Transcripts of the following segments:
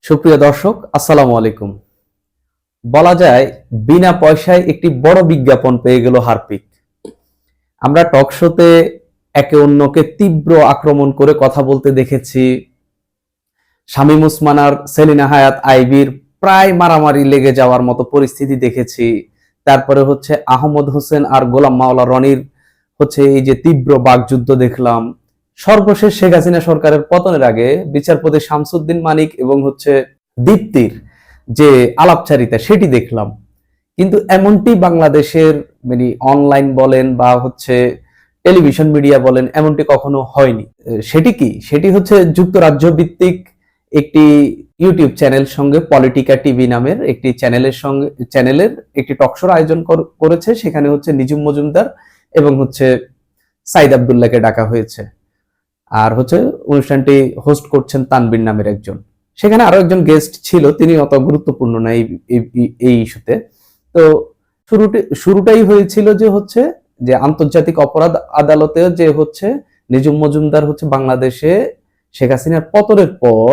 সুপ্রিয় দর্শক, আসসালামু আলাইকুম। বলা যায় বিনা পয়সায় একটি বড় বিজ্ঞাপন পেয়ে গেল হারপিক। আমরা টক শোতে একে অন্যকে তীব্র আক্রমণ করে কথা বলতে দেখেছি। শামীম ওসমান আর সেলিনা হায়াৎ আইভীর প্রায় মারামারি লেগে যাওয়ার মতো পরিস্থিতি দেখেছি। তারপরে হচ্ছে আহমদ হোসেন আর গোলাম মাওলা রনির এই যে তীব্র বাকযুদ্ধ দেখলাম। সর্বশেষ শেখ হাসিনা সরকারের পতনের আগে বিচারপতি শামসুদ্দিন মানিক এবং দীপ্তির যে আলাপচারিতা সেটি দেখলাম। কিন্তু এমনটি বাংলাদেশের মানে অনলাইন বলেন বা টেলিভিশন মিডিয়া বলেন এমনটি কখনো হয়নি। সেটি কি? সেটি যুক্তরাজ্য ভিত্তিক একটি ইউটিউব চ্যানেল সঙ্গে পলিটিকা টিভি নামের একটি চ্যানেলের একটি টকশোর আয়োজন করেছে। সেখানে নিজুম মজুমদার এবং সাইদ আব্দুল্লাহকে ডাকা হয়েছে। আর অনুষ্ঠানটি হোস্ট করছেন তানবীর নামের একজন। সেখানে আরো একজন গেস্ট ছিল, তিনি অত গুরুত্বপূর্ণ না এই ইস্যুতে। তো শুরুটাই হয়েছিল যে আন্তর্জাতিক অপরাধ আদালতে নিজুম মজুমদার বাংলাদেশে শেখ হাসিনার পতনের পর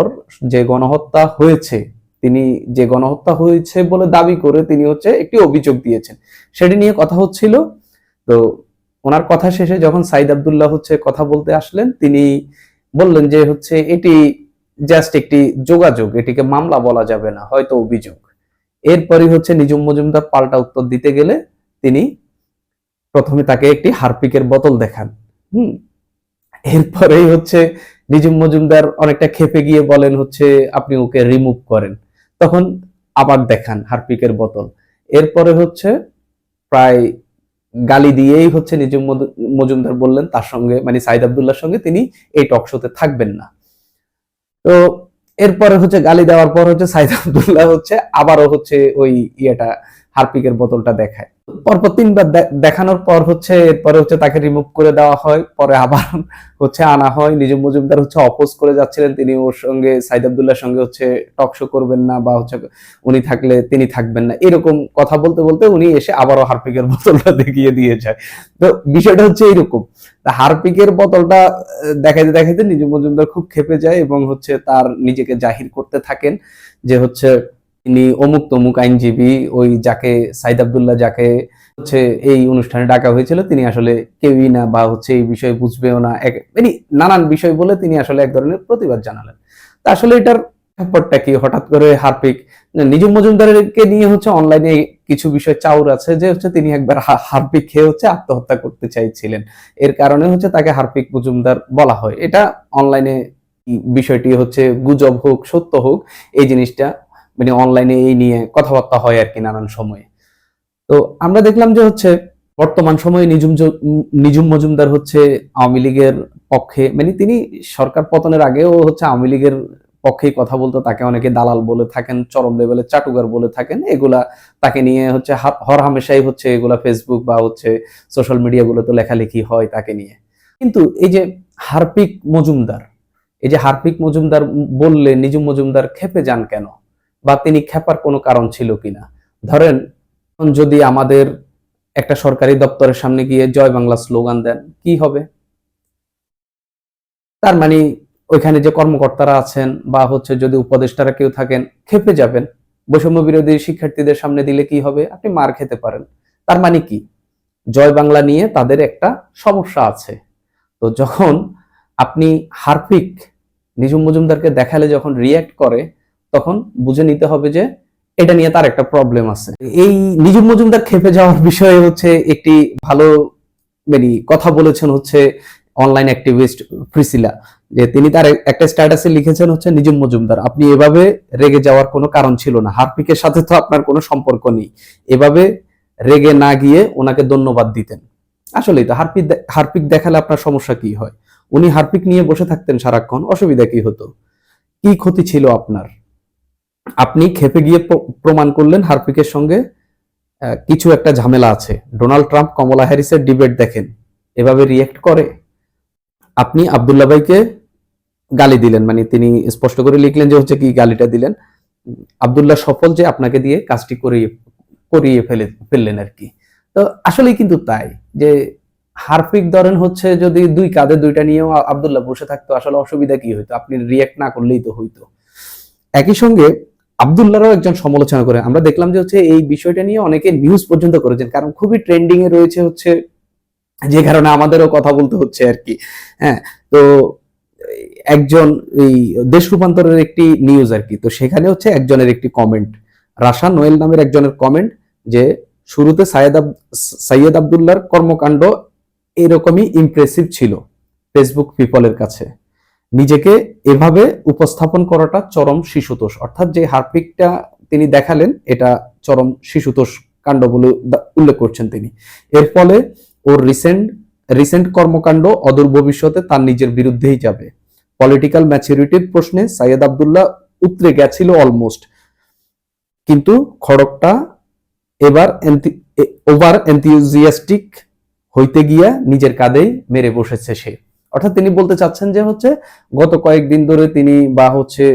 যে গণহত্যা হয়েছে, তিনি যে গণহত্যা হয়েছে বলে দাবি করে তিনি একটি অভিযোগ দিয়েছেন, সেটি নিয়ে কথা হচ্ছিল। তো ওনার কথা শেষে যখন সাইদ আব্দুল্লাহ কথা বলতে আসলেন, তিনি বললেন যে এটি জাস্ট একটি যোগাযোগ, এটিকে মামলা বলা যাবে না, হয়তো অভিযোগ। এরপরই নিজুম মজুমদার পাল্টা উত্তর দিতে গেলে তিনি প্রথমে তাকে একটি হারপিকের বোতল দেখান। এরপরেই নিজুম মজুমদার অনেকটা ক্ষেপে গিয়ে বলেন আপনি ওকে রিমুভ করেন। তখন আবার দেখান হারপিকের বোতল। এরপরে প্রায় গালি দিয়েই নিজুম মজুমদার বললেন তার সঙ্গে মানে সাইদ আব্দুল্লাহর সঙ্গে তিনি এই টক শোতে থাকবেন না। তো এরপরে গালি দেওয়ার পর সাইদ আব্দুল্লাহ আবারও ওই হারপিকের বোতলটা দেখায়। পরপর 3বার দেখানোর পর এরপরে তাকে রিমুভ করে দেওয়া হয়। পরে আবার আনা হয়। নিজুম মজুমদার অপোজ করে যাচ্ছিলেন, তিনি ওর সঙ্গে সাইদ আব্দুল্লাহর সঙ্গে টক শো করবেন না বা উনি থাকলে তিনি থাকবেন না, এরকম কথা বলতে বলতে উনি এসে আবারও হারপিকের বোতলটা দেখিয়ে দিয়ে যায়। তো বিষয়টা এইরকম। হারপিকের বোতলটা দেখাইতে দেখাইতে নিজুম মজুমদার খুব ক্ষেপে যায় এবং তার নিজেকে জাহির করতে থাকেন যে তিনি অমুক তমুক আইনজীবী, ওই যাকে সাইদ আব্দুল্লাহ যাকে এই অনুষ্ঠানে ডাকা হয়েছিল তিনি আসলে কেউই না, বা এই বিষয়ে বুঝবেও না, মানে নানান বিষয় বলে তিনি আসলে এক ধরনের প্রতিবাদ জানালেন। তা আসলে এটার ব্যাপারটা কি? হঠাৎ করে হারপিক নিজুম মজুমদারকে নিয়ে অনলাইনে কিছু বিষয় চাউর আছে যে তিনি একবার হারপিক খেয়ে আত্মহত্যা করতে চাইছিলেন, এর কারণে তাকে হারপিক মজুমদার বলা হয়। এটা অনলাইনে বিষয়টি গুজব হোক সত্য হোক, এই জিনিসটা মানে অনলাইনে এই নিয়ে কথাবার্তা হয় আর কি নানান সময়ে। তো আমরা দেখলাম যে বর্তমান সময়ে নিজুম মজুমদার আওয়ামী লীগের পক্ষে, মানে তিনি সরকার পতনের আগেও আওয়ামী লীগের পক্ষেই কথা বলতো। তাকে অনেকে দালাল বলে থাকেন, চরম লেভেলে চাটুকার বলে থাকেন। এগুলা তাকে নিয়ে হর হামেশাই এগুলা ফেসবুক বা সোশ্যাল মিডিয়া গুলোতে লেখালেখি হয় তাকে নিয়ে। কিন্তু এই যে হারপিক মজুমদার বললে নিজুম মজুমদার ক্ষেপে যান কেন, বা তিনি ক্ষেপার কোনো কারণ ছিল কিনা? ধরেন যদি আমাদের একটা সরকারি দপ্তরের সামনে গিয়ে জয় বাংলা স্লোগান দেন, কি হবে? তার মানে ওইখানে যে কর্মকর্তারা আছেন বা যদি উপদেষ্টারা কেউ থাকেন, ক্ষেপে যাবেন। বৈষম্য বিরোধী শিক্ষার্থীদের সামনে দিলে কি হবে? আপনি মার খেতে পারেন। তার মানে কি? জয় বাংলা নিয়ে তাদের একটা সমস্যা আছে। তো যখন আপনি হারপিক নিজুম মজুমদারকে দেখালে যখন রিয়্যাক্ট করে, তখন বুঝে নিতে হবে যে এটা নিয়ে তার একটা প্রবলেম আছে। এই নিজুম মজুমদার ক্ষেপে যাওয়ার বিষয়ে একটি ভালো মানে কথা বলেছেন অনলাইন অ্যাক্টিভিস্ট প্রিসিলা, যে তিনি তার একটা স্ট্যাটাসে লিখেছেন নিজুম মজুমদার, আপনি এভাবে রেগে যাওয়ার কোনো কারণ ছিল না, হারপিকের সাথে তো আপনার কোনো সম্পর্ক নেই, এভাবে রেগে না গিয়ে ওনাকে ধন্যবাদ দিতেন। আসলেই তো হারপিক দেখালে আপনার সমস্যা কি হয়? উনি হারপিক নিয়ে বসে থাকতেন সারাক্ষণ, অসুবিধা কি হতো? কি ক্ষতি ছিল আপনার? আপনি ক্ষেপে গিয়ে প্রমাণ করলেন হারপিকের সঙ্গে কিছু একটা ঝামেলা আছে। ডোনাল্ড ট্রাম্প কমলা হ্যারিসের ডিবেট দেখেন, এভাবে রিয়েক্ট করে। আপনি আব্দুল্লাহ ভাইকে গালি দিলেন, মানে তিনি স্পষ্ট করে লিখলেন যে কি গালিটা দিলেন, আব্দুল্লাহ সফল যে আপনাকে দিয়ে কাজটি করিয়ে ফেললেন আর কি। তো আসলেই কিন্তু তাই, যে হারপিক ধরেন যদি দুই কাঁধে দুইটা নিয়েও আব্দুল্লাহ বসে থাকতো, আসলে অসুবিধা কি হইতো? আপনি রিয়েক্ট না করলেই তো হইতো। একই সঙ্গে আব্দুল্লাহরও একজন সমালোচনা করে। আমরা দেখলাম যে হচ্ছে এই বিষয়টা নিয়ে অনেকে নিউজ পর্যন্ত করেছেন, কারণ খুবই ট্রেন্ডিং এ রয়েছে হচ্ছে, যে কারণে আমাদেরও কথা বলতে হচ্ছে আর কি। হ্যাঁ, তো একজন এই দেশ রূপান্তরের একটি নিউজ আর কি, তো সেখানে হচ্ছে একজনের একটি কমেন্ট, রাশা নোয়েল নামের একজনের কমেন্ট, যে শুরুতে সাইয়েদ আব্দুল্লাহর কর্মকাণ্ড এরকমই ইমপ্রেসিভ ছিল ফেসবুক পিপলের কাছে, নিজেকে এভাবে উপস্থাপন করাটা চরম শিশুতোষ। অর্থাৎ যে হারপিকটা তিনি দেখালেন এটা চরম শিশুতোষ কাণ্ড বলে উল্লেখ করছেন তিনি। এর ফলে ওর রিসেন্ট কর্মকাণ্ড অদূর ভবিষ্যতে তার নিজের বিরুদ্ধেই যাবে। পলিটিক্যাল ম্যাচুরিটির প্রশ্নে সাইয়েদ আব্দুল্লাহ উতরে গেছিল অলমোস্ট, কিন্তু খড়গটা এবার ওভার এনথিউজিয়াস্টিক হইতে গিয়া নিজের কাঁধেই মেরে বসেছে সে। অর্থাৎ তিনি বলতে চাচ্ছেন যে হচ্ছে গত কয়েকদিন ধরে তিনি বা হচ্ছে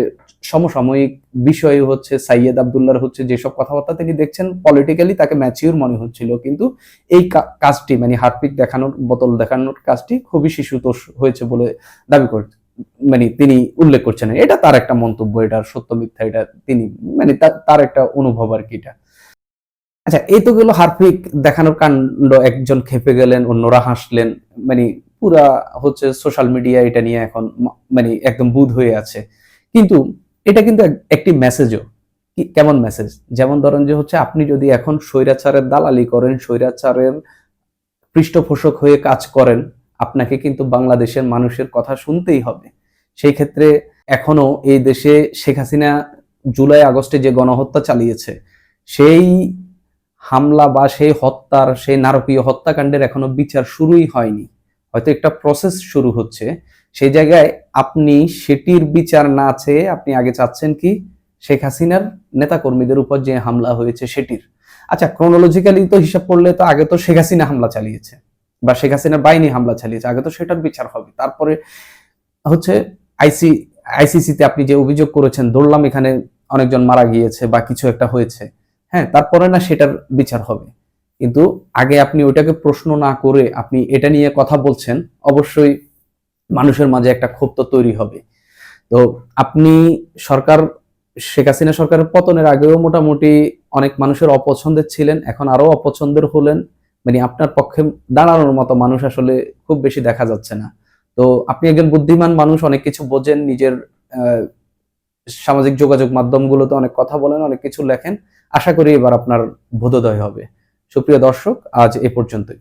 সমসাময়িক বিষয়ে হচ্ছে সাইয়েদ আব্দুল্লাহর হচ্ছে যেসব কথাবার্তা তিনি দেখছেন, পলিটিক্যালি তাকে ম্যাচিউর মনে হচ্ছিল, কিন্তু এই কাজটি মানে হারপিক দেখানোর, বোতল দেখানোর কাজটি খুবই শিশুতোষ হয়েছে বলে দাবি করছে, মানে তিনি উল্লেখ করছেন। এটা তার একটা মন্তব্য, এটার সত্য মিথ্যা এটা তিনি মানে তার একটা অনুভব আর কি এটা। আচ্ছা, এই তো গেল হারপিক দেখানোর কাণ্ড, একজন খেপে গেলেন, অন্যরা হাসলেন, মানে পুরা হচ্ছে সোশ্যাল মিডিয়া এটা নিয়ে এখন মানে একদম বুঁদ হয়ে আছে। কিন্তু এটা কিন্তু একটি মেসেজও। কেমন মেসেজ? যেমন ধরেন যে হচ্ছে আপনি যদি এখন স্বৈরাচারের দালালি করেন, স্বৈরাচারের পৃষ্ঠপোষক হয়ে কাজ করেন, আপনাকে কিন্তু বাংলাদেশের মানুষের কথা শুনতেই হবে। সেই ক্ষেত্রে এখনো এই দেশে শেখ হাসিনা জুলাই আগস্টে যে গণহত্যা চালিয়েছে, সেই হামলা বা সেই হত্যার, সেই নারকীয় হত্যাকাণ্ডের এখনো বিচার শুরুই হয়নি, হয়তো একটা প্রসেস শুরু হচ্ছে। সেই জায়গায় আপনি সেটির বিচার না চেয়ে আপনি আগে চাচ্ছেন কি শেখ হাসিনার নেতাকর্মীদের উপর যে হামলা হয়েছে সেটির। আচ্ছা, ক্রোনোলজিক্যালি তো হিসাব করলে তো আগে তো শেখ হাসিনা হামলা চালিয়েছে বা শেখ হাসিনার বাহিনী হামলা চালিয়েছে, আগে তো সেটার বিচার হবে, তারপরে হচ্ছে আইসিসিতে আপনি যে অভিযোগ করেছেন, ধরলাম এখানে অনেকজন মারা গিয়েছে বা কিছু একটা হয়েছে, হ্যাঁ, তারপরে না সেটার বিচার হবে। কিন্তু আগে আপনি ওইটাকে প্রশ্ন না করে আপনি এটা নিয়ে কথা বলছেন, অবশ্যই মানুষের মাঝে একটা ক্ষোভ তো তৈরি হবে। তো আপনি সরকার, শেখ হাসিনা সরকারের পতনের আগেও মোটামুটি অনেক মানুষের অপছন্দের ছিলেন, এখন আরো অপছন্দের হলেন, মানে আপনার পক্ষে দাঁড়ানোর মতো মানুষ আসলে খুব বেশি দেখা যাচ্ছে না। তো আপনি একজন বুদ্ধিমান মানুষ, অনেক কিছু বোঝেন, নিজের সামাজিক যোগাযোগ মাধ্যমগুলোতে অনেক কথা বলেন, অনেক কিছু লেখেন, আশা করি এবার আপনার বোধোদয় হবে। সুপ্রিয় দর্শক, আজ এ পর্যন্তই।